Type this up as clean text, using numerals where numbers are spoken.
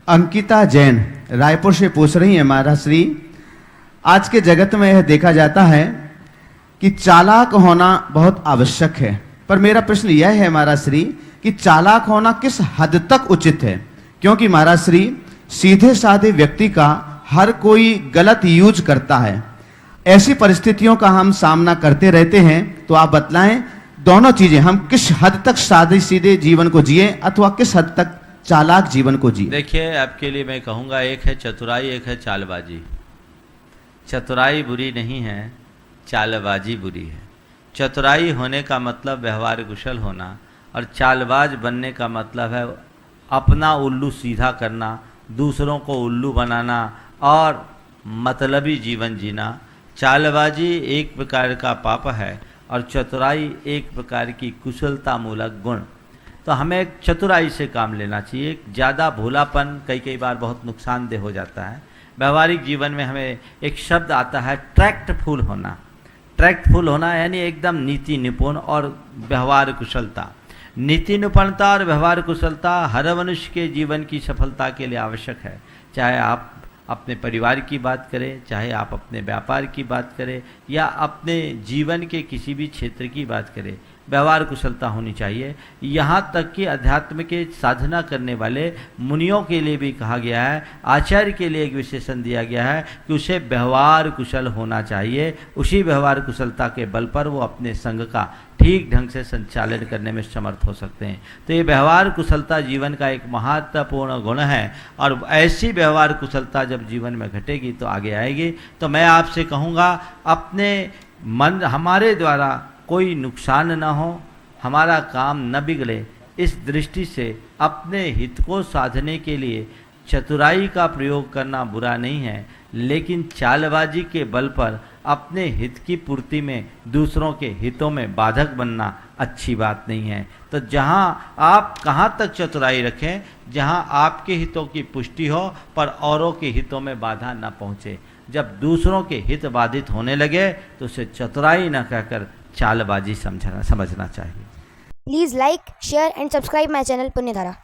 अंकिता जैन रायपुर से पूछ रही है, महाराज श्री, आज के जगत में यह देखा जाता है कि चालाक होना बहुत आवश्यक है, पर मेरा प्रश्न यह है महाराज श्री कि चालाक होना किस हद तक उचित है? क्योंकि महाराज श्री सीधे साधे व्यक्ति का हर कोई गलत यूज करता है। ऐसी परिस्थितियों का हम सामना करते रहते हैं, तो आप बतलाएं दोनों चीजें, हम किस हद तक सादे सीधे जीवन को जिए अथवा किस हद तक चालाक जीवन को जिए। देखिए, आपके लिए मैं कहूँगा, एक है चतुराई, एक है चालबाजी। चतुराई बुरी नहीं है, चालबाजी बुरी है। चतुराई होने का मतलब व्यवहार कुशल होना, और चालबाज बनने का मतलब है अपना उल्लू सीधा करना, दूसरों को उल्लू बनाना और मतलबी जीवन जीना। चालबाजी एक प्रकार का पाप है और चतुराई एक प्रकार की कुशलता मूलक गुण। तो हमें चतुराई से काम लेना चाहिए। ज़्यादा भोलापन कई बार बहुत नुकसानदेह हो जाता है। व्यवहारिक जीवन में हमें एक शब्द आता है ट्रैक्टफुल होना। ट्रैक्टफुल होना यानी एकदम नीति निपुण और व्यवहार कुशलता। नीति निपुणता और व्यवहार कुशलता हर मनुष्य के जीवन की सफलता के लिए आवश्यक है। चाहे आप अपने परिवार की बात करें, चाहे आप अपने व्यापार की बात करें, या अपने जीवन के किसी भी क्षेत्र की बात करें, व्यवहार कुशलता होनी चाहिए। यहाँ तक कि अध्यात्म के साधना करने वाले मुनियों के लिए भी कहा गया है, आचार्य के लिए एक विशेषण दिया गया है कि उसे व्यवहार कुशल होना चाहिए। उसी व्यवहार कुशलता के बल पर वो अपने संघ का ठीक ढंग से संचालन करने में समर्थ हो सकते हैं। तो ये व्यवहार कुशलता जीवन का एक महत्वपूर्ण गुण है, और ऐसी व्यवहार कुशलता जब जीवन में घटेगी तो आगे आएगी। तो मैं आपसे कहूँगा, अपने मन, हमारे द्वारा कोई नुकसान न हो, हमारा काम न बिगड़े, इस दृष्टि से अपने हित को साधने के लिए चतुराई का प्रयोग करना बुरा नहीं है, लेकिन चालबाजी के बल पर अपने हित की पूर्ति में दूसरों के हितों में बाधक बनना अच्छी बात नहीं है। तो जहाँ आप कहाँ तक चतुराई रखें, जहाँ आपके हितों की पुष्टि हो पर औरों के हितों में बाधा न पहुँचे। जब दूसरों के हित बाधित होने लगे तो उसे चतुराई न कहकर चालबाजी समझना चाहिए। Please like, share and subscribe my channel पुण्यधारा।